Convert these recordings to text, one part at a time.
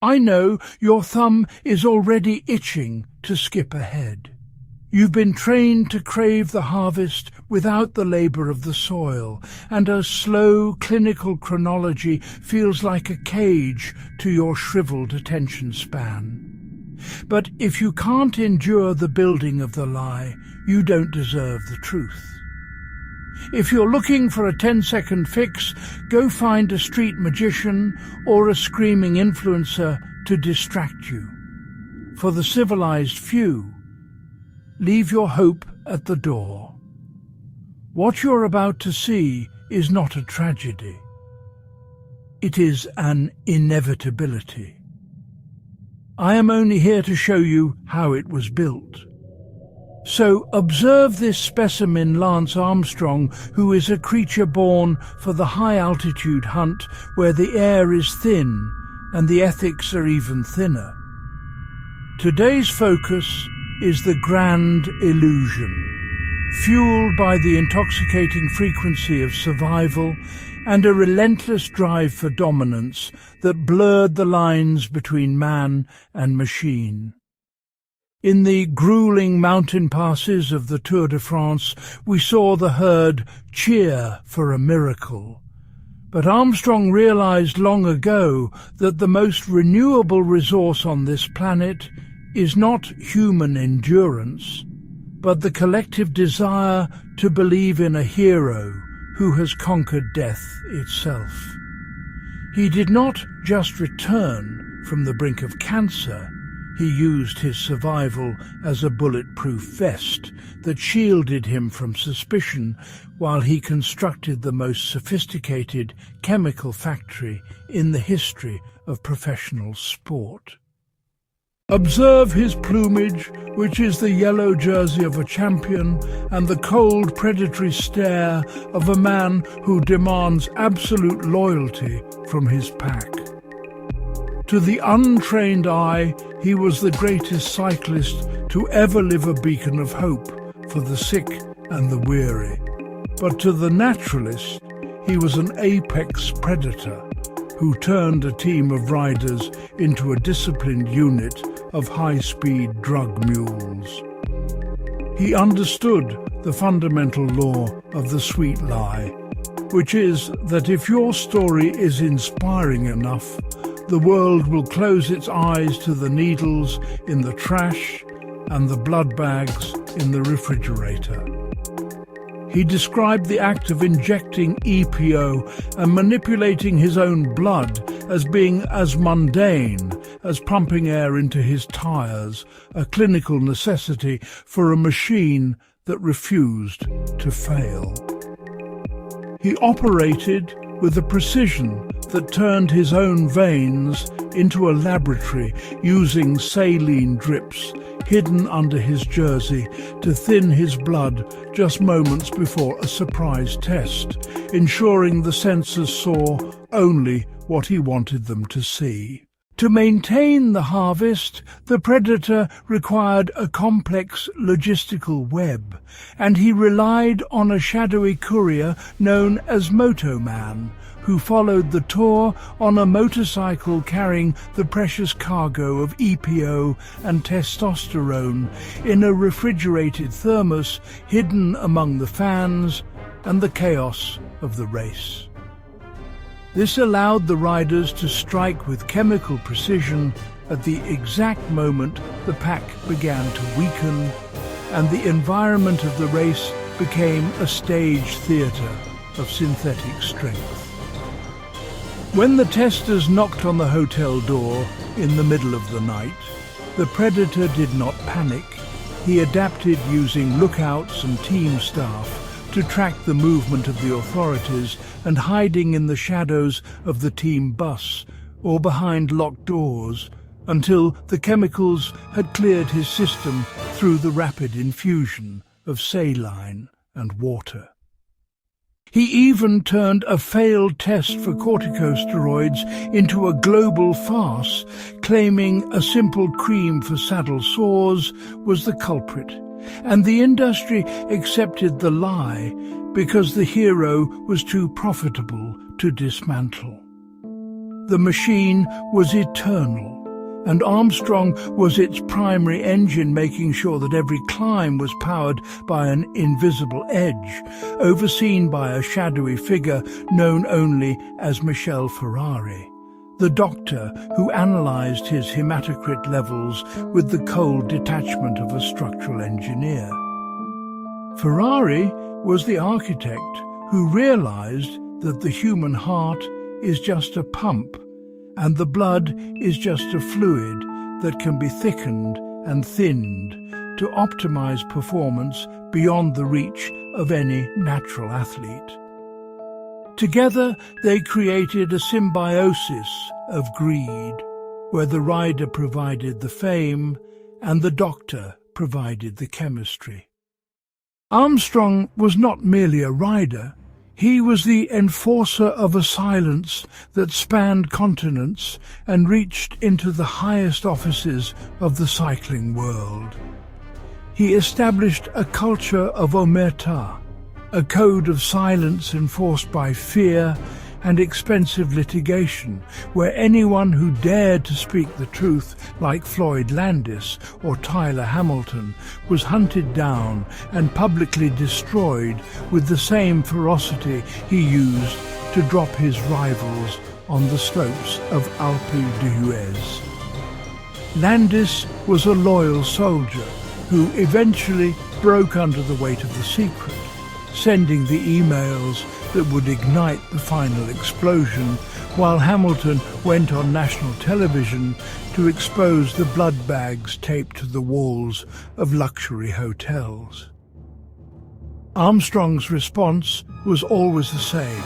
I know your thumb is already itching to skip ahead. You've been trained to crave the harvest without the labour of the soil, and a slow clinical chronology feels like a cage to your shriveled attention span. But if you can't endure the building of the lie, you don't deserve the truth. If you're looking for a 10-second fix, go find a street magician or a screaming influencer to distract you. For the civilized few, leave your hope at the door. What you're about to see is not a tragedy. It is an inevitability. I am only here to show you how it was built. So observe this specimen, Lance Armstrong, who is a creature born for the high-altitude hunt where the air is thin and the ethics are even thinner. Today's focus is the grand illusion, fueled by the intoxicating frequency of survival and a relentless drive for dominance that blurred the lines between man and machine. In the grueling mountain passes of the Tour de France, we saw the herd cheer for a miracle. But Armstrong realized long ago that the most renewable resource on this planet is not human endurance, but the collective desire to believe in a hero who has conquered death itself. He did not just return from the brink of cancer. He used his survival as a bulletproof vest that shielded him from suspicion while he constructed the most sophisticated chemical factory in the history of professional sport. Observe his plumage, which is the yellow jersey of a champion, and the cold, predatory stare of a man who demands absolute loyalty from his pack. To the untrained eye, he was the greatest cyclist to ever live, a beacon of hope for the sick and the weary. But to the naturalist, he was an apex predator who turned a team of riders into a disciplined unit of high-speed drug mules. He understood the fundamental law of the sweet lie, which is that if your story is inspiring enough, the world will close its eyes to the needles in the trash and the blood bags in the refrigerator. He described the act of injecting EPO and manipulating his own blood as being as mundane as pumping air into his tires, a clinical necessity for a machine that refused to fail. He operated with a precision that turned his own veins into a laboratory, using saline drips hidden under his jersey to thin his blood just moments before a surprise test, ensuring the sensors saw only what he wanted them to see. To maintain the harvest, the predator required a complex logistical web, and he relied on a shadowy courier known as Moto Man, who followed the tour on a motorcycle carrying the precious cargo of EPO and testosterone in a refrigerated thermos hidden among the fans and the chaos of the race. This allowed the riders to strike with chemical precision at the exact moment the pack began to weaken, and the environment of the race became a stage theatre of synthetic strength. When the testers knocked on the hotel door in the middle of the night, the predator did not panic. He adapted using lookouts and team staff to track the movement of the authorities and hiding in the shadows of the team bus or behind locked doors until the chemicals had cleared his system through the rapid infusion of saline and water. He even turned a failed test for corticosteroids into a global farce, claiming a simple cream for saddle sores was the culprit, and the industry accepted the lie because the hero was too profitable to dismantle. The machine was eternal, and Armstrong was its primary engine, making sure that every climb was powered by an invisible edge, overseen by a shadowy figure known only as Michel Ferrari, the doctor who analysed his hematocrit levels with the cold detachment of a structural engineer. Ferrari was the architect who realised that the human heart is just a pump, and the blood is just a fluid that can be thickened and thinned to optimize performance beyond the reach of any natural athlete. Together, they created a symbiosis of greed, where the rider provided the fame and the doctor provided the chemistry. Armstrong was not merely a rider. He was the enforcer of a silence that spanned continents and reached into the highest offices of the cycling world. He established a culture of omerta, a code of silence enforced by fear and expensive litigation, where anyone who dared to speak the truth, like Floyd Landis or Tyler Hamilton, was hunted down and publicly destroyed with the same ferocity he used to drop his rivals on the slopes of Alpe d'Huez. Landis was a loyal soldier who eventually broke under the weight of the secret, sending the emails that would ignite the final explosion, while Hamilton went on national television to expose the blood bags taped to the walls of luxury hotels. Armstrong's response was always the same: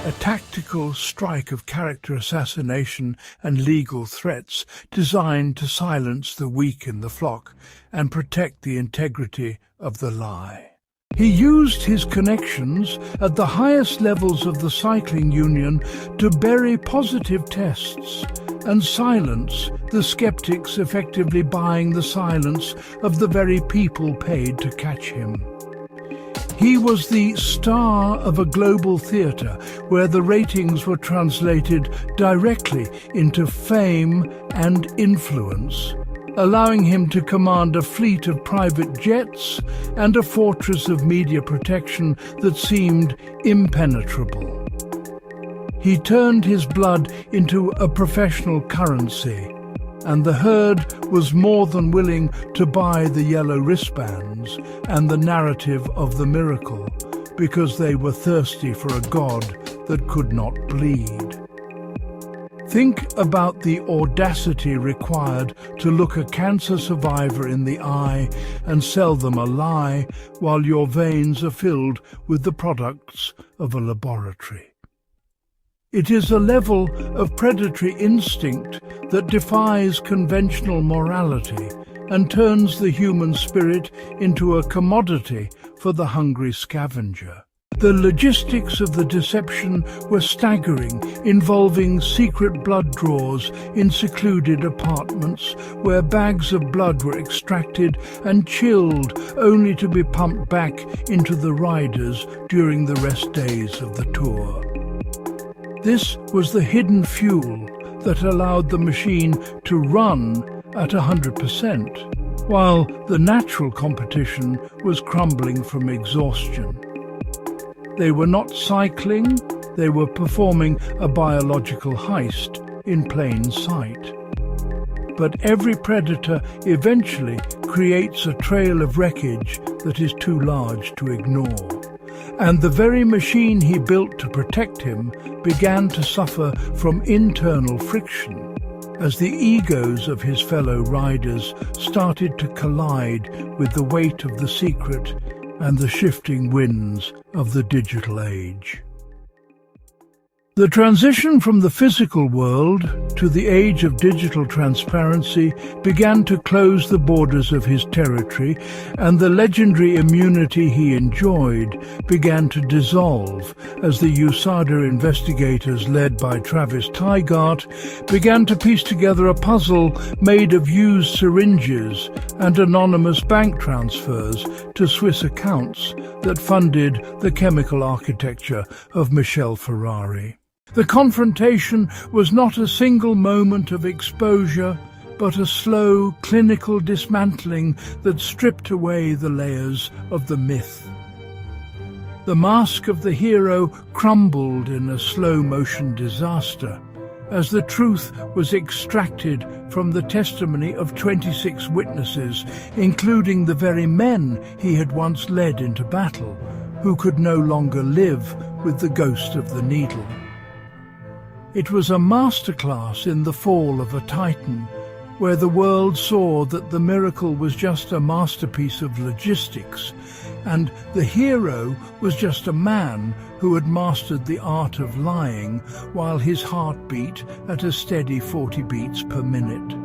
a tactical strike of character assassination and legal threats designed to silence the weak in the flock and protect the integrity of the lie. He used his connections at the highest levels of the cycling union to bury positive tests and silence the skeptics, effectively buying the silence of the very people paid to catch him. He was the star of a global theatre where the ratings were translated directly into fame and influence, allowing him to command a fleet of private jets and a fortress of media protection that seemed impenetrable. He turned his blood into a professional currency, and the herd was more than willing to buy the yellow wristbands and the narrative of the miracle, because they were thirsty for a god that could not bleed. Think about the audacity required to look a cancer survivor in the eye and sell them a lie while your veins are filled with the products of a laboratory. It is a level of predatory instinct that defies conventional morality and turns the human spirit into a commodity for the hungry scavenger. The logistics of the deception were staggering, involving secret blood draws in secluded apartments where bags of blood were extracted and chilled only to be pumped back into the riders during the rest days of the tour. This was the hidden fuel that allowed the machine to run at 100%, while the natural competition was crumbling from exhaustion. They were not cycling, they were performing a biological heist in plain sight. But every predator eventually creates a trail of wreckage that is too large to ignore. And the very machine he built to protect him began to suffer from internal friction, as the egos of his fellow riders started to collide with the weight of the secret and the shifting winds of the digital age. The transition from the physical world to the age of digital transparency began to close the borders of his territory, and the legendary immunity he enjoyed began to dissolve as the USADA investigators, led by Travis Tygart, began to piece together a puzzle made of used syringes and anonymous bank transfers to Swiss accounts that funded the chemical architecture of Michel Ferrari. The confrontation was not a single moment of exposure, but a slow, clinical dismantling that stripped away the layers of the myth. The mask of the hero crumbled in a slow-motion disaster, as the truth was extracted from the testimony of 26 witnesses, including the very men he had once led into battle, who could no longer live with the ghost of the needle. It was a masterclass in the fall of a titan, where the world saw that the miracle was just a masterpiece of logistics, and the hero was just a man who had mastered the art of lying while his heart beat at a steady 40 beats per minute.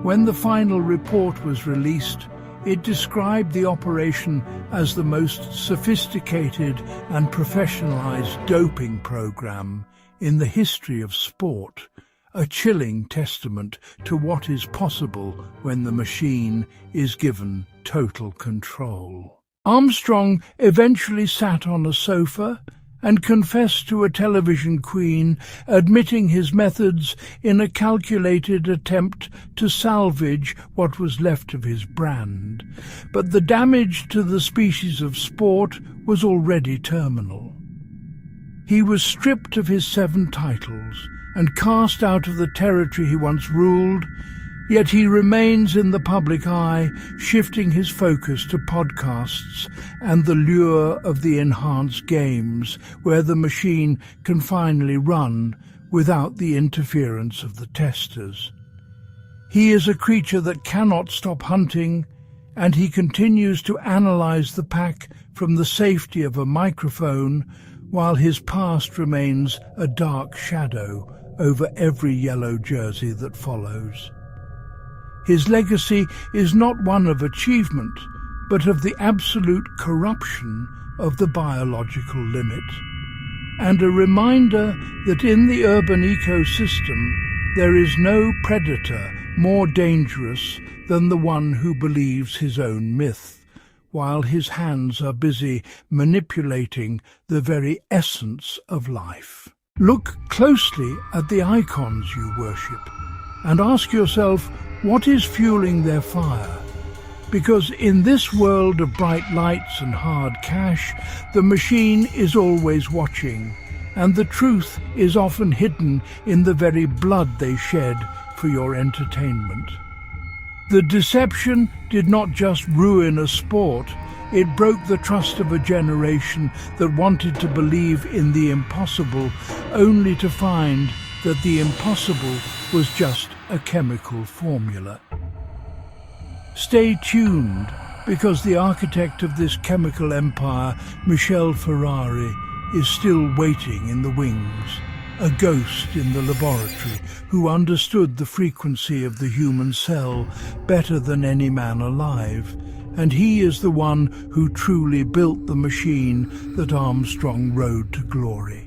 When the final report was released, it described the operation as the most sophisticated and professionalized doping program in the history of sport, a chilling testament to what is possible when the machine is given total control. Armstrong eventually sat on a sofa and confessed to a television queen, admitting his methods in a calculated attempt to salvage what was left of his brand. But the damage to the species of sport was already terminal. He was stripped of his 7 titles and cast out of the territory he once ruled, yet he remains in the public eye, shifting his focus to podcasts and the lure of the enhanced games, where the machine can finally run without the interference of the testers. He is a creature that cannot stop hunting, and he continues to analyze the pack from the safety of a microphone, while his past remains a dark shadow over every yellow jersey that follows. His legacy is not one of achievement, but of the absolute corruption of the biological limit, and a reminder that in the urban ecosystem there is no predator more dangerous than the one who believes his own myth, while his hands are busy manipulating the very essence of life. Look closely at the icons you worship and ask yourself, what is fueling their fire? Because in this world of bright lights and hard cash, the machine is always watching, and the truth is often hidden in the very blood they shed for your entertainment. The deception did not just ruin a sport, it broke the trust of a generation that wanted to believe in the impossible, only to find that the impossible was just a chemical formula. Stay tuned, because the architect of this chemical empire, Michel Ferrari, is still waiting in the wings, a ghost in the laboratory who understood the frequency of the human cell better than any man alive, and he is the one who truly built the machine that Armstrong rode to glory.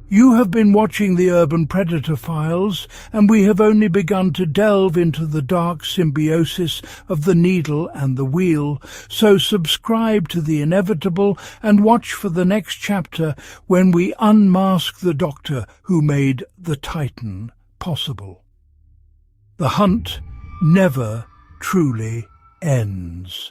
You have been watching the Urban Predator Files, and we have only begun to delve into the dark symbiosis of the needle and the wheel, so subscribe to the inevitable and watch for the next chapter when we unmask the doctor who made the Titan possible. The hunt never truly ends.